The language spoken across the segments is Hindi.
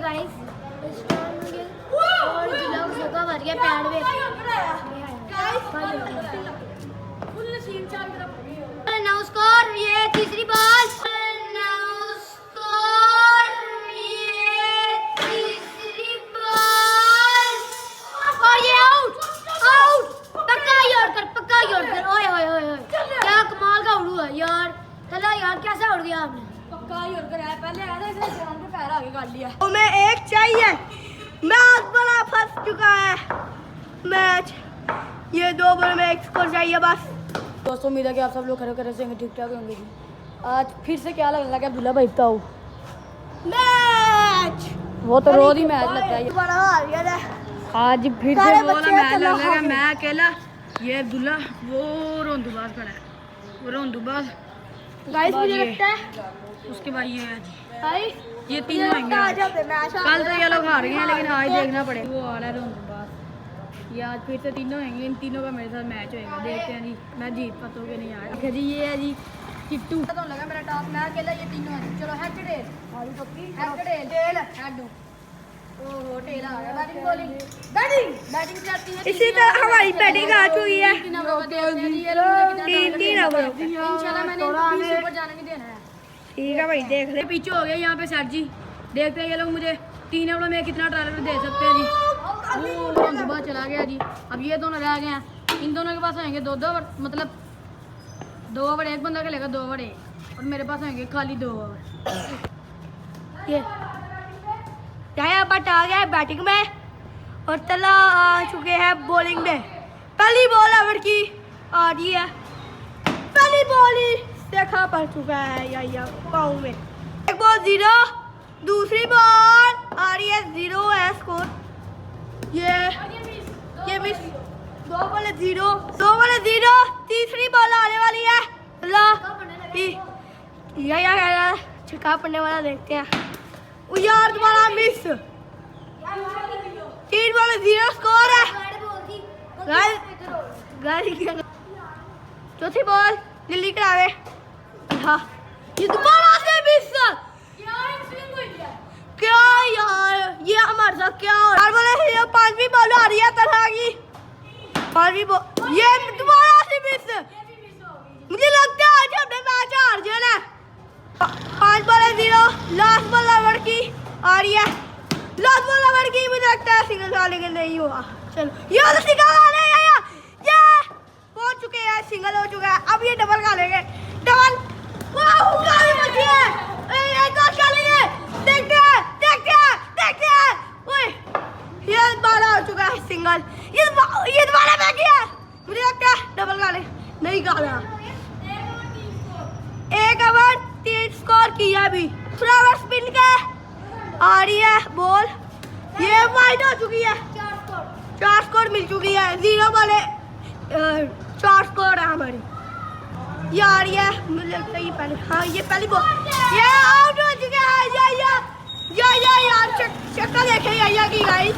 गाइस और जिला जगह भर गया पैड में अनाउंस कर ये तीसरी बॉल अनाउंस कर ये तीसरी बॉल और ये आउट आउट पक्का यार कर ओए ओए ओए क्या कमाल का उड़ू है यार। चला यार कैसा उड़ गया आपने पक्का ही उड़ कर आया पहले आया था इसने ग्राउंड पे पैर आगे कर लिया। तो मैं एक चाहिए मैच बड़ा फंस चुका है मैच ये 2 बॉल में एक स्कोर चाहिए बस। दोस्तों उम्मीद है कि आप सब लोग खड़े खड़े से ठीक ठाक होंगे। आज फिर से क्या लगने लगा अब्दुल्ला भाई बताओ मैच वो तो रोज ही मैच लगता है बड़ा हार गया है। आज फिर से सारे वो बच्चे वाला मैच चलो लगने लगा हार मैं अकेला ये अब्दुल्ला वो रोंदूबाज खड़ा है वो रोंदूबाज गाइस मुझे लगता है उसके बाद ये है जी भाई ये तीनों होंगे आ आज। जाते मैच कल तो ये लोग हार गए हैं लेकिन आज देखना पड़ेगा वो आ रहा है रोंदूबाज ये आज फिर से तीनों होंगे इन तीनों का मेरे साथ मैच होएगा देखते हैं जी मैं जीत पाता हूँ कि नहीं आया। अच्छा जी ये है जी चिट्टू तो लगा मेरा टॉस मैं अकेला ये तीनों हैं चलो हेड टू टेल हेड ओहो टेल आ गया बैटिंग बॉलिंग बैटिंग से आती है इसी तरह हमारी बैटिंग आ चुकी है 3 ओवर इंशाल्लाह मैंने 20 ऊपर जाने नहीं देना है। ठीक है भाई देख ले पीछे हो गया यहाँ पे सर जी देखते हैं ये लोग मुझे 3 ओवर में कितना टारगेट दे सकते हैं जी। वो सुबह चला गया जी अब ये दोनों रह गए हैं इन दोनों के पास होंगे 2 ओवर मतलब 2 ओवर एक बंदा खेलेगा 2 ओवर एक और मेरे पास होंगे खाली 2 ओवर। ये जाया बट आ गया है बैटिंग में और तला आ चुके हैं बॉलिंग में। पहली बॉल ओवर की आ रही है पहली बॉल ही देखा पड़ चुका है या पाँव में एक बॉल 0 दूसरी बॉल आ रही है 0 है स्कोर ये मिस 2 बॉल 0 तीसरी बॉल आने वाली है या छक्का पड़ने वाला देखते हैं यार तुम्हारा मिस 3 बॉल 0 स्कोर है। चौथी बॉल दिल्ली करावे हाँ ये दोबारा से मिस क्या यार ये हमारे साथ क्या हो रहा है। 5वीं बॉल आ रही है तरह की 5वीं बॉल ये दोबारा से मिस मुझे लगता है आज हमने मैच हार जाना है। 5 बॉल 0 लास्ट बॉल ओवर की आ रही है लास्ट बॉल ओवर की मुझे लगता है सिंगल डालने के नहीं हुआ। चलो ये तो सिंगल डाले ये पहुंच चुके हैं सिंगल हो चुका है अब ये डबल डालेंगे डबल वाह गाड़ी बची है एक और चलेंगे देखते हैं ओए ये बाला हो चुका है सिंगल ये दोबारा बैठ गया मुझे लगता है डबल डाले नहीं डाला 1 ओवर 3 स्कोर किया अभी फ्लावर स्पिन के आ रही है बॉल ये वाइड हो चुकी है 4 स्कोर मिल चुकी है 0 वाले 4 स्कोर है हमारी ये आ रही है मुझे लगता है ये पहले हाँ ये पहली बॉल ये आउट हो चुका है यार चक्का देखे या की गाइस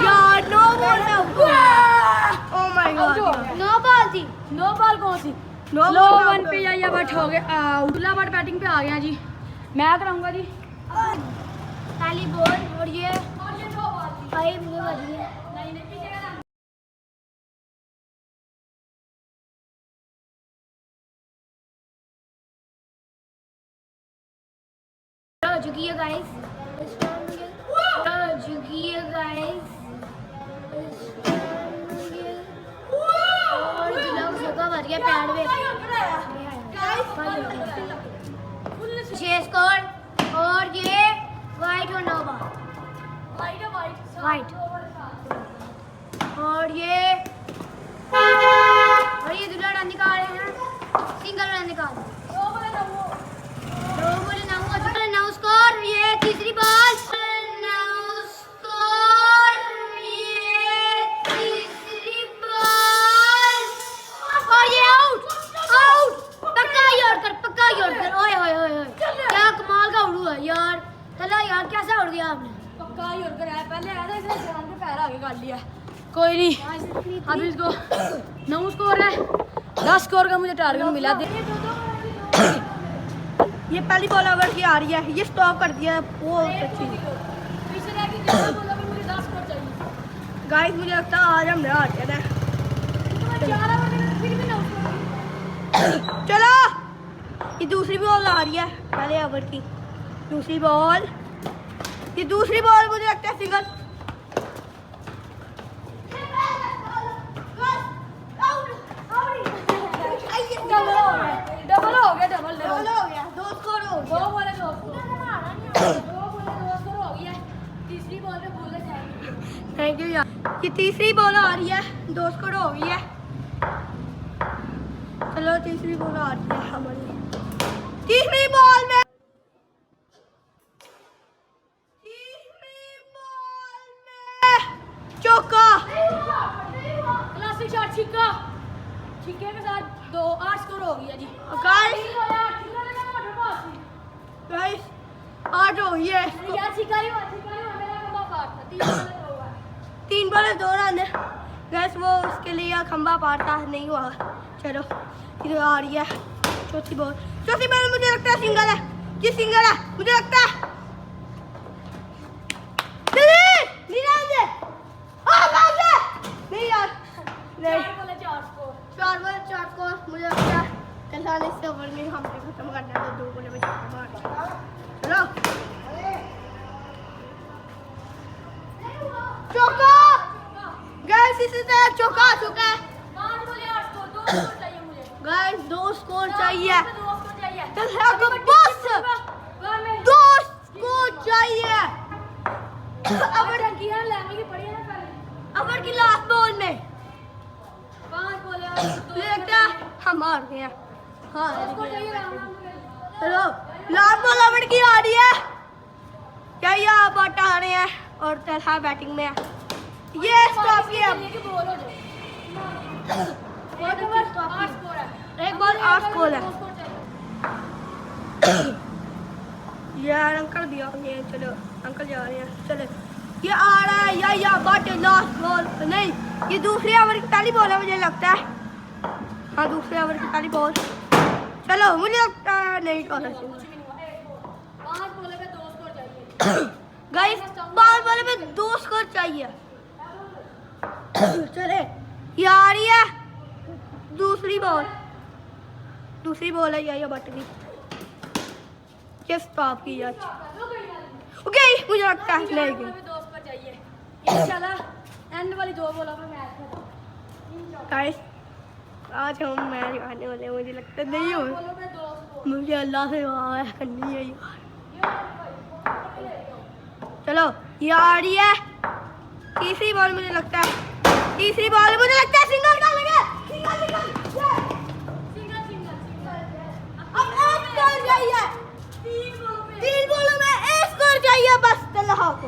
यार no ball oh my god no ball थी नो बॉल कौन सी नो लो वन पे या बट हो गए उतला बट बैटिंग पे आ गया जी मैं कराऊंगा जी पहली बॉल और ये भाई मुझे बच गया हो चुकी है गाइस और जिला जगह भर गया पैड में 6 स्कोर और ये वाइट और नो बॉल वाइट और ये दूल्हा रन निकाल रहे हैं सिंगल रन निकाल 2 बॉल 9 स्कोर ये तीसरी बॉल 9 स्कोर ये तीसरी बॉल और ये आउट पक्का यार कर ओए क्या कमाल का उड़ू है यार। चला यार कैसा उड़ गया आपने पक्का ही उड़ कर आया पहले आया था इसने ग्राउंड पे पैर आगे कर लिया कोई नहीं अब इसको 9 स्कोर है 10 स्कोर का मुझे टारगेट मिला ये पहली बॉल ओवर की आ रही है, ये स्टॉप कर दिया बहुत अच्छी। गाइस मुझे लगता है आज हमने हार गया है। चलो ये दूसरी बॉल आ रही है पहले ओवर की, दूसरी बॉल, ये दूसरी बॉल मुझे लगता है सिंगल। डबल हो गया, डबल हो गया, दो स्कोर हो गया। दो बोले दो स्कोर हो गया। तीसरी बॉल पे बोले जाएंगे। थैंक यू यार। ये तीसरी बॉल आ रही है, 2 स्कोर हो गई है। चलो तीसरी बॉल आ रही है हमारी, तीसरी बॉल में चौका, क्लासिक शॉट, छिक्का, छिक्के के साथ 8 स्कोर हो गया जी। गाइस 8 हो गई है। यार छिक्का ही मेरा खंबा पार था। 3 बॉल 2 रन है गैस, वो उसके लिए खंबा पारता नहीं हुआ। चलो इधर आ रही है चौथी बॉल, चौथी बॉल मुझे लगता है सिंगल है, ये सिंगल है मुझे लगता है। नहीं यार, नहीं 4 बॉल 4 स्कोर, मुझे लगता है कल इस ओवर में हमने खत्म करना है, तो 2 बॉल में चलो चौका गैस, इसी तरह चौका आ चुका है गैस, 2 स्कोर चाहिए, को बस 2 स्कोर चाहिए। ओवर की लास्ट बॉल में 5 बोले मुझे लगता है हम हार गए हैं। हाँ चलो लास्ट बॉल ओवर की आ रही है, क्या ये आप आ रहे हैं और तलहा बैटिंग में है, ये स्टॉप किया। एक बॉल 8 स्कोर है यार, अंकल भी आ गए हैं। चलो अंकल जा रहे हैं, चलो ये आ रहा है या बट लास्ट बॉल नहीं, ये दूसरे ओवर की पहली बॉल है मुझे लगता है। हाँ दूसरे ओवर की पहली बॉल, चलो मुझे लगता है नहीं करना चाहिए गाइस, 5 बॉल में 2 स्कोर चाहिए। चले ये आ रही है दूसरी बॉल, दूसरी बॉल है या बट की, ये स्टॉप की ओके मुझे लगता है नहीं गई। एंड वाली 2 बॉलों पे मैच गाइस आज हम मैच आने वाले हैं, मुझे लगता नहीं हो, मुझे अल्लाह से दुआ करनी है यार। चलो ये आ रही है तीसरी बॉल, मुझे लगता है तीसरी बॉल, मुझे लगता है सिंगल का लगे, अब 1 स्कोर चाहिए, 3 बॉलों में 1 स्कोर चाहिए बस तलहा को।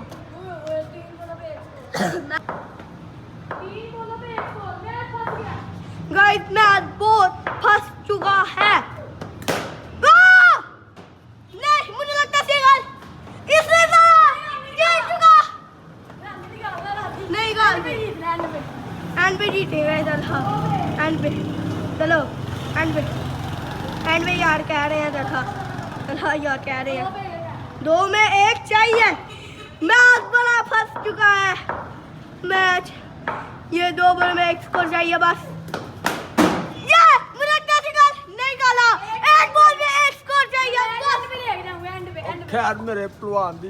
गाइस मैच बहुत फंस चुका है। नहीं मुझे लगता है सिंगल, इसने जीत चुका नहीं, गाल पे एंड पे जीतेगा इधर। हाँ एंड पे, चलो एंड पे यार कह रहे हैं तलहा यार कह रहे हैं 2 में 1 चाहिए। मैच बड़ा फंस चुका है मैच, ये 2 बॉल में 1 स्कोर चाहिए बस। ये मुझे लगता है नहीं डाला, 1 बॉल में 1 स्कोर चाहिए बस। खैर मेरे पहलवान दी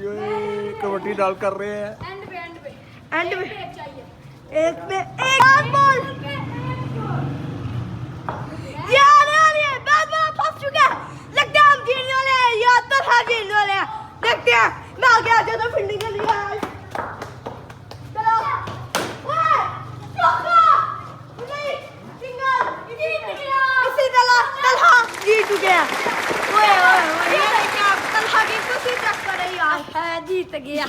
कबड्डी डाल कर रहे हैं, एंड में 1 में 1 बॉल, ये मैच बड़ा फंस चुका है, लगता है हम जीतने वाले हैं या तलहा जीतने वाले हैं, देखते हैं। मैं आगे आ जाता फील्डिंग के लिए। इसी तरह तलहा जीत चुके हैं। ओए ओए ओए ये क्या तलहा की खुशी चेक कर रही है, जीत गया।